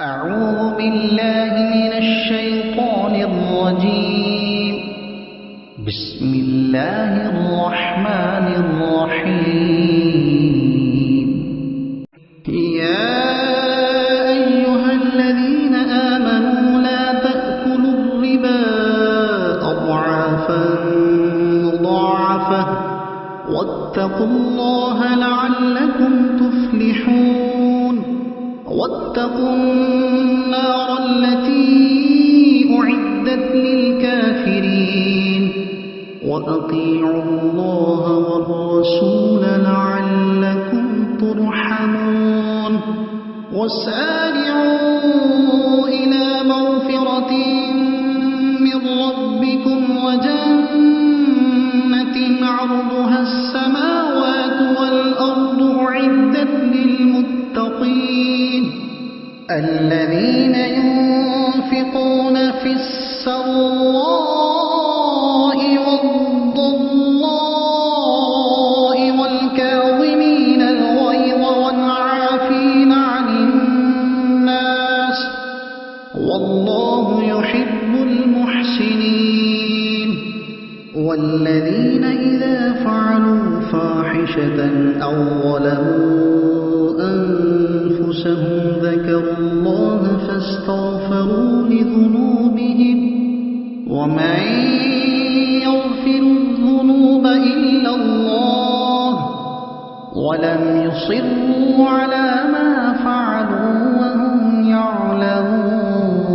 أعوذ بالله من الشيطان الرجيم بسم الله الرحمن الرحيم يا أيها الذين آمنوا لا تأكلوا الربا أضعافا مضاعفة واتقوا الله لعلكم تفلحون واتقوا النار التي أعدت للكافرين وأطيعوا الله والرسول لعلكم ترحمون وسارعوا إلى مغفرة من ربكم وجنة عرضها السماوات والأرض أعدت للمتقين الذين ينفقون في السراء والضراء والكاظمين الغيظ والعافين عن الناس والله يحب المحسنين والذين إذا فعلوا فاحشة أو ظلموا أنفسهم ذكروا الله فاستغفروا لذنوبهم ومن يغفر الذنوب إلا الله ولم يصروا على ما فعلوا وهم يعلمون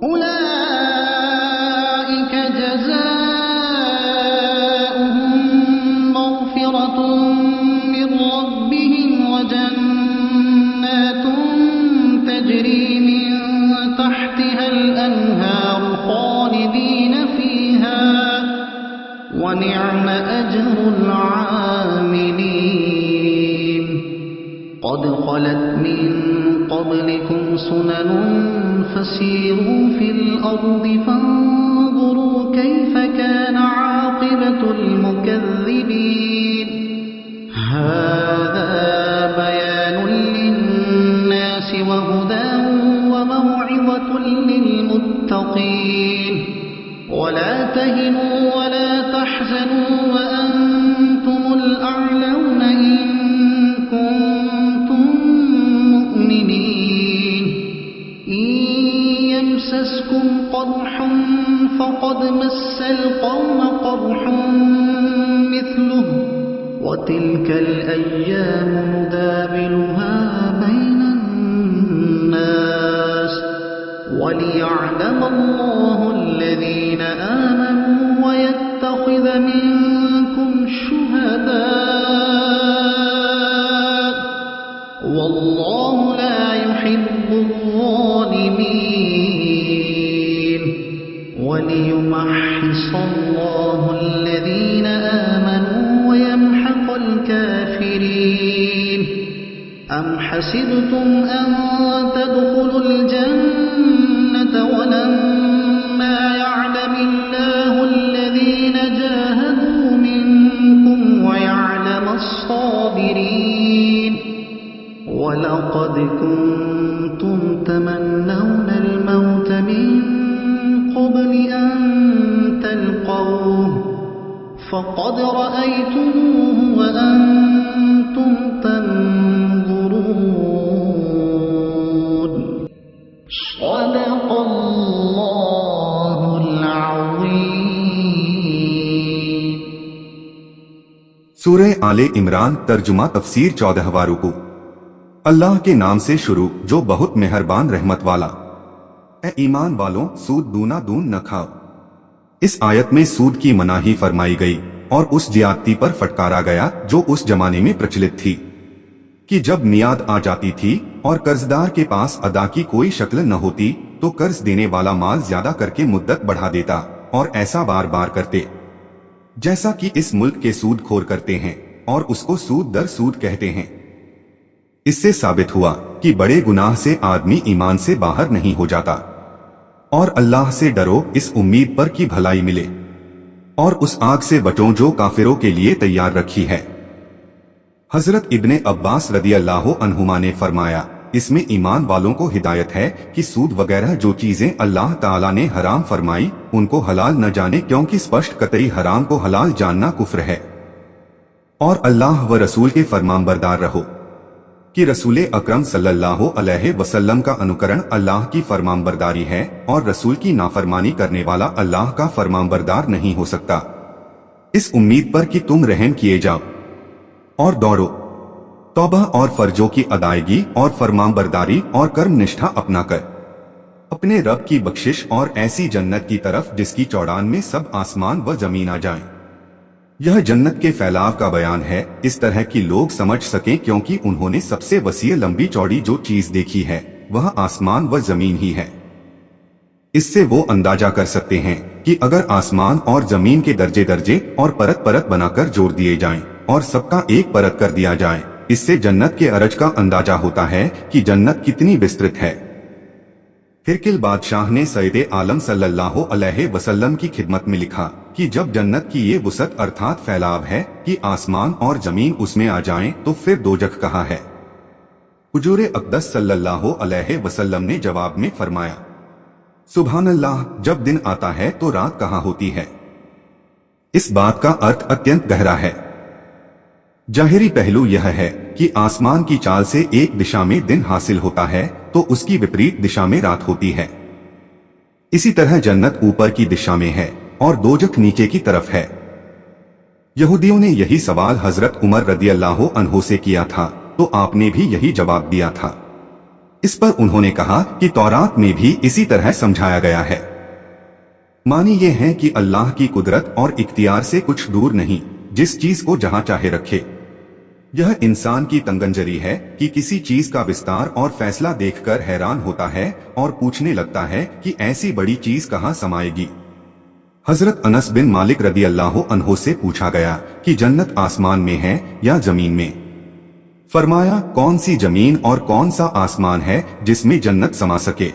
أولئك جزاؤهم مغفرة من ربهم وجنات تجري من تحتها الأنهار خالدين فيها ونعم أجر العاملين قد خلت من قبلكم سنن فسيروا في الأرض فانظروا كيف كان عاقبة المكذبين هذا بيان للناس وهدى وموعظة للمتقين ولا تهنوا ولا تحزنوا وأنتم الأعلون إن كنتم مؤمنين إن يمسسكم قرح فقد مس القوم قرح مثله وتلك الأيام نداولها بين الناس وليعلم الله الذين آمنوا ويتخذ منكم شهداء والله لا يحب الظالمين وليمحص الله الذين آمنوا ويمحق الكافرين أم حسبتم أن تدخلوا الجنة ولما يعلم الله الذين جاهدوا منكم ويعلم الصابرين ولقد كنتم تمنون الموت من قبل أن تلقوه فقد رأيتموه وأنتم تنظرون صدق الله العظيم سورہ آل عمران ترجمہ تفسیر 14واں رکوع۔ اللہ کے نام سے شروع جو بہت مہربان رحمت والا۔ اے ایمان والوں، سود دونا دون نہ کھاؤ۔ اس آیت میں سود کی مناہی فرمائی گئی اور اس زیادتی پر فٹکارا گیا جو اس زمانے میں پرچلت تھی کہ جب میعاد آ جاتی تھی اور قرضدار کے پاس ادا کی کوئی شکل نہ ہوتی تو قرض دینے والا مال زیادہ کر کے مدت بڑھا دیتا اور ایسا بار بار کرتے جیسا کہ اس ملک کے سود کھور کرتے ہیں اور اس کو سود در سود کہتے ہیں۔ اس سے ثابت ہوا کہ بڑے گناہ سے آدمی ایمان سے باہر نہیں ہو جاتا، اور اللہ سے ڈرو اس امید پر کہ بھلائی ملے، اور اس آگ سے بچو جو کافروں کے لیے تیار رکھی ہے۔ حضرت ابن عباس رضی اللہ عنہما نے فرمایا इसमें ईमान वालों को हिदायत है कि सूद वगैरह जो चीजें अल्लाह ताला ने हराम फरमाई उनको हलाल न जाने, क्योंकि स्पष्ट कतई हराम को हलाल जानना कुफ्र है। और अल्लाह व रसूल के फरमानबरदार रहो कि रसूल अकरम सल्लल्लाहु अलैहि वसल्लम का अनुकरण अल्लाह की फरमानबरदारी है और रसूल की नाफरमानी करने वाला अल्लाह का फरमानबरदार नहीं हो सकता। इस उम्मीद पर कि तुम रहम किए जाओ और दौड़ो तौबा और फर्जों की अदायगी और फरमानबरदारी और कर्म निष्ठा अपना कर अपने रब की बख्शिश और ऐसी जन्नत की तरफ जिसकी चौड़ान में सब आसमान व जमीन आ जाएं। यह जन्नत के फैलाव का बयान है इस तरह कि लोग समझ सकें, क्योंकि उन्होंने सबसे वसीय लंबी चौड़ी जो चीज देखी है वह आसमान व जमीन ही है। इससे वो अंदाजा कर सकते हैं कि अगर आसमान और जमीन के दर्जे दर्जे और परत परत बनाकर जोड़ दिए जाएं और सबका एक परत कर दिया जाए, इससे जन्नत के अरज का अंदाजा होता है कि जन्नत कितनी विस्तृत है। हिरकिल बादशाह ने सैयदे आलम सल्लल्लाहु अलैहि वसल्लम की खिदमत में लिखा कि जब जन्नत की ये वसअत अर्थात फैलाव है कि आसमान और जमीन उसमें आ जाएं, तो फिर दोजख कहाँ है? हुजूर अक़दस सल्लल्लाहु अलैहि वसल्लम ने जवाब में फरमाया, सुभान अल्लाह, जब दिन आता है तो रात कहाँ होती है। इस बात का अर्थ अत्यंत गहरा है। जाहिरी पहलू यह है कि आसमान की चाल से एक दिशा में दिन हासिल होता है तो उसकी विपरीत दिशा में रात होती है। इसी तरह जन्नत ऊपर की दिशा में है और दोजख नीचे की तरफ है। यहूदियों ने यही सवाल हजरत उमर रदियल्लाहु अन्हु से किया था तो आपने भी यही जवाब दिया था। इस पर उन्होंने कहा कि तौरात में भी इसी तरह समझाया गया है। मानी ये है कि अल्लाह की कुदरत और इख्तियार से कुछ दूर नहीं, जिस चीज को जहां चाहे रखे। यह इंसान की तंगंजरी है कि किसी चीज का विस्तार और फैसला देखकर हैरान होता है और पूछने लगता है कि ऐसी बड़ी चीज कहां समाएगी। हजरत अनस बिन मालिक रदियल्लाहु अन्हु से पूछा गया कि जन्नत आसमान में है या जमीन में। फरमाया, कौन सी जमीन और कौन सा आसमान है जिसमें जन्नत समा सके?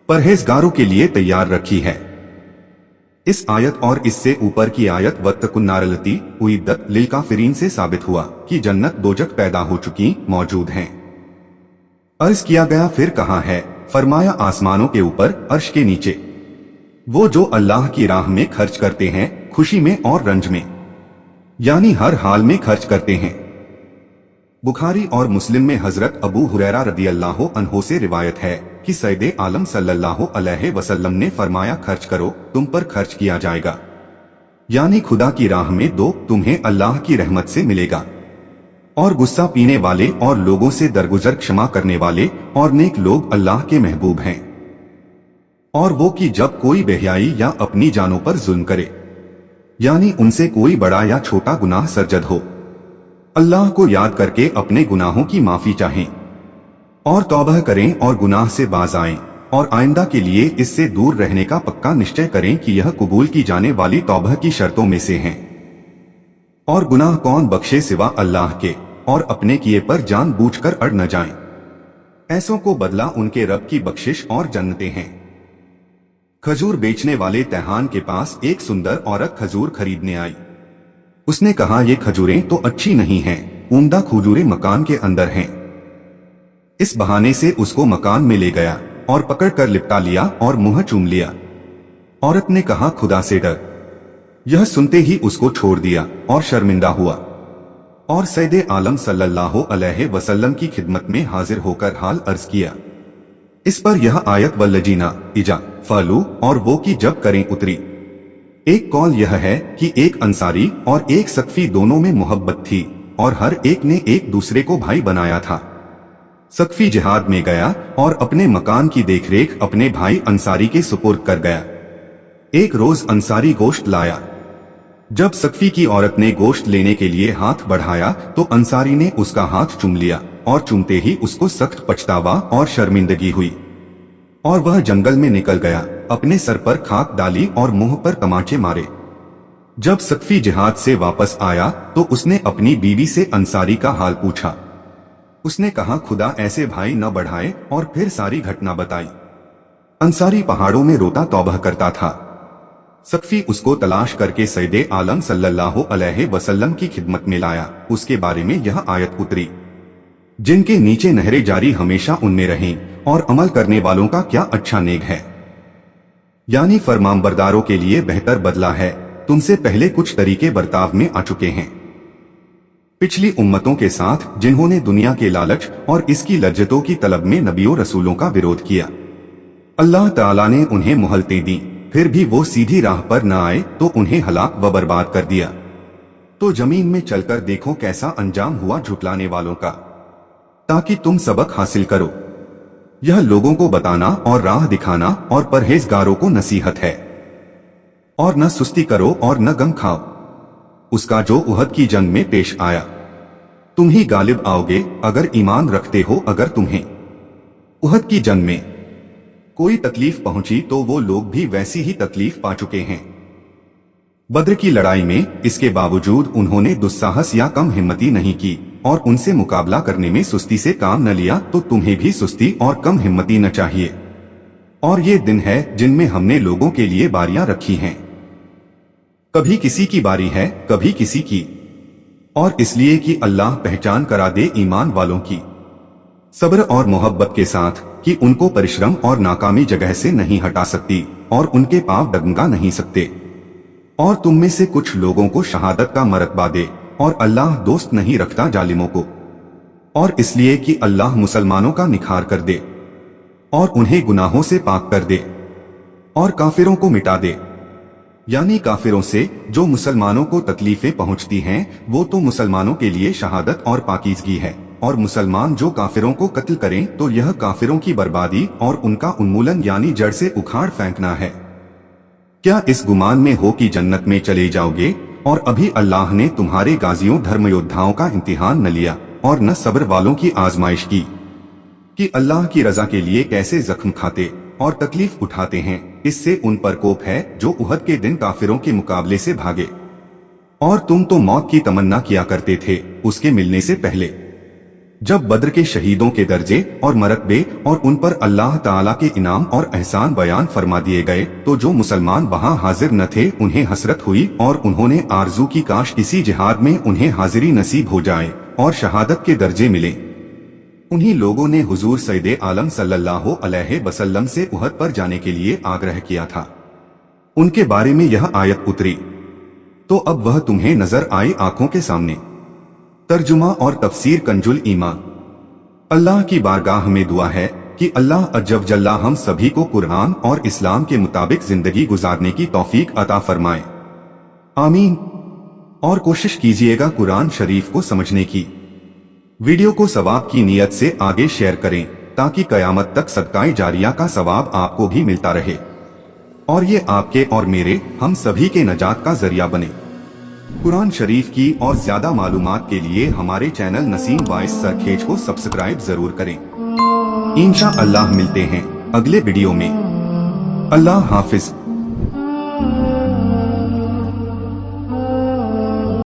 परहेजगारों के लिए तैयार रखी है। इस आयत और इससे ऊपर की आयत वत्तकुन्नारलती उइद्दत लिल काफिरीन से साबित हुआ कि जन्नत दोजख पैदा हो चुकी मौजूद हैं। अर्ज किया गया, फिर कहाँ है? फरमाया, आसमानों के ऊपर अर्श के नीचे। वो जो अल्लाह की राह में खर्च करते हैं, खुशी में और रंज में, यानी हर हाल में खर्च करते हैं। बुखारी और मुस्लिम में हजरत अबू हुरैरा रदियल्लाहु अन्हु से रिवायत है कि सैयदे आलम सल्लल्लाहु अलैहि वसल्लम ने फरमाया, खर्च करो, तुम पर खर्च किया जाएगा, यानी खुदा की राह में दो, तुम्हें अल्लाह की रहमत से मिलेगा। और गुस्सा पीने वाले और लोगों से दरगुजर क्षमा करने वाले और नेक लोग अल्लाह के महबूब हैं। और वो कि जब कोई बेहयाई या अपनी जानों पर जुल्म करे, यानी उनसे कोई बड़ा या छोटा गुनाह सरजद हो, अल्लाह को याद करके अपने गुनाहों की माफी चाहें और तौबा करें और गुनाह से बाज आएं और आइंदा के लिए इससे दूर रहने का पक्का निश्चय करें कि यह कबूल की जाने वाली तौबा की शर्तों में से हैं। और गुनाह कौन बख्शे सिवा अल्लाह के, और अपने किए पर जानबूझकर अड़ न जाएं। ऐसों को बदला उनके रब की बख्शिश और जन्नतें हैं। खजूर बेचने वाले तैहान के पास एक सुंदर औरत खजूर खरीदने आई। उसने कहा, ये खजूरें तो अच्छी नहीं हैं, उम्दा खजूरें मकान के अंदर हैं। इस बहाने से उसको मकान में ले गया और पकड़कर लिपटा लिया और मुंह चूम लिया। औरत ने कहा, खुदा से डर। यह सुनते ही उसको छोड़ दिया और शर्मिंदा हुआ और सैयदे आलम सल्लल्लाहु अलैहि वसल्लम की खिदमत में हाजिर होकर हाल अर्ज किया। इस पर यह आयत वल्लजीना इजा फालू और वो की जब करें उतरी। एक कौल यह है कि एक अंसारी और एक सक़फी दोनों में मोहब्बत थी और हर एक ने एक दूसरे को भाई बनाया था। सक़फी जिहाद में गया और अपने मकान की देखरेख अपने भाई अंसारी के सुपुर्द कर गया। एक रोज अंसारी गोश्त लाया। जब सक़फी की औरत ने गोश्त लेने के लिए हाथ बढ़ाया तो अंसारी ने उसका हाथ चूम लिया और चूमते ही उसको सख्त पछतावा और शर्मिंदगी हुई और वह जंगल में निकल गया, अपने सर पर खाक डाली और मुंह पर तमाचे मारे। जब सक़फी जिहाद से वापस आया तो उसने अपनी बीवी से अंसारी का हाल पूछा। उसने कहा, खुदा ऐसे भाई न बढ़ाए, और फिर सारी घटना बताई। अंसारी पहाड़ों में रोता तौबा करता था। सक़फी उसको तलाश करके सैयदे आलम सल्लल्लाहु अलैहि वसल्लम की खिदमत में लाया। उसके बारे में यह आयत उतरी। जिनके नीचे नहरें जारी हमेशा उनमें रहें, और अमल करने वालों का क्या अच्छा नेक है। यानी फरमानबरदारों के लिए बेहतर बदला है। तुमसे पहले कुछ तरीके बर्ताव में आ चुके हैं पिछली उम्मतों के साथ, जिन्होंने दुनिया के लालच और इसकी लज्जतों की तलब में नबियों रसूलों का विरोध किया। अल्लाह ताला ने उन्हें मोहलतें दी, फिर भी वो सीधी राह पर न आए तो उन्हें हलाक व बर्बाद कर दिया। तो जमीन में चलकर देखो कैसा अंजाम हुआ झुटलाने वालों का, ताकि तुम सबक हासिल करो। यह लोगों को बताना और राह दिखाना और परहेजगारों को नसीहत है। और न सुस्ती करो और न गम खाओ उसका जो उहद की जंग में पेश आया। तुम ही गालिब आओगे अगर ईमान रखते हो। अगर तुम्हें उहद की जंग में कोई तकलीफ पहुंची तो वो लोग भी वैसी ही तकलीफ पा चुके हैं। बद्र की लड़ाई में इसके बावजूद उन्होंने दुस्साहस या कम हिम्मती नहीं की और उनसे मुकाबला करने में सुस्ती से काम न लिया, तो तुम्हें भी सुस्ती और कम हिम्मती न चाहिए। और ये दिन है जिनमें हमने लोगों के लिए बारियां रखी हैं, कभी किसी की बारी है कभी किसी की, और इसलिए कि अल्लाह पहचान करा दे ईमान वालों की सब्र और मोहब्बत के साथ, कि उनको परिश्रम और नाकामी जगह से नहीं हटा सकती और उनके पांव डगमगा नहीं सकते। और तुम में से कुछ लोगों को शहादत का मरतबा दे, और अल्लाह दोस्त नहीं रखता जालिमों को। और इसलिए कि अल्लाह मुसलमानों का निखार कर दे और उन्हें गुनाहों से पाक कर दे और काफिरों को मिटा दे। यानी काफिरों से जो मुसलमानों को तकलीफें पहुंचती हैं, वो तो मुसलमानों के लिए शहादत और पाकीज़गी है, और मुसलमान जो काफिरों को कत्ल करें तो यह काफिरों की बर्बादी और उनका उन्मूलन यानी जड़ से उखाड़ फेंकना है। क्या इस गुमान में हो कि जन्नत में चले जाओगे, और अभी अल्लाह ने तुम्हारे गाजियों धर्म योद्धाओं का इम्तिहान न लिया और न सब्र वालों की आजमाइश की, कि अल्लाह की रजा के लिए कैसे जख्म खाते और तकलीफ उठाते हैं। इससे उन पर कोप है जो उहद के दिन काफिरों के मुकाबले से भागे। और तुम तो मौत की तमन्ना किया करते थे उसके मिलने से पहले। जब बद्र के शहीदों के दर्जे और मरतबे और उन पर अल्लाह ताला के इनाम और एहसान बयान फरमा दिए गए, तो जो मुसलमान वहां हाजिर न थे उन्हें हसरत हुई और उन्होंने आरजू की काश किसी जिहाद में उन्हें हाजिरी नसीब हो जाए और शहादत के दर्जे मिले। उन्हीं लोगों ने हुजूर सैयदे आलम सल्लल्लाहु अलैहि वसल्लम से उहद पर जाने के लिए आग्रह किया था। उनके बारे में यह आयत उतरी, तो अब वह तुम्हें नजर आई आंखों के सामने। तर्जुमा और तफसीर कंजुल ईमान। अल्लाह की बारगाह में दुआ है कि अल्लाह अज्जव जल्ला हम सभी को कुरान और इस्लाम के मुताबिक जिंदगी गुजारने की तौफीक अता फरमाए, आमीन। और कोशिश कीजिएगा कुरान शरीफ को समझने की। वीडियो को सवाब की नीयत से आगे शेयर करें ताकि कयामत तक सदकाए जारिया का सवाब आपको भी मिलता रहे और ये आपके और मेरे हम सभी के नजात का जरिया बने। कुरान शरीफ की और ज्यादा मालूमात के लिए हमारे चैनल नसीम वॉइस सरखेज को सब्सक्राइब जरूर करें। इंशाअल्लाह मिलते हैं अगले वीडियो में। अल्लाह हाफिज।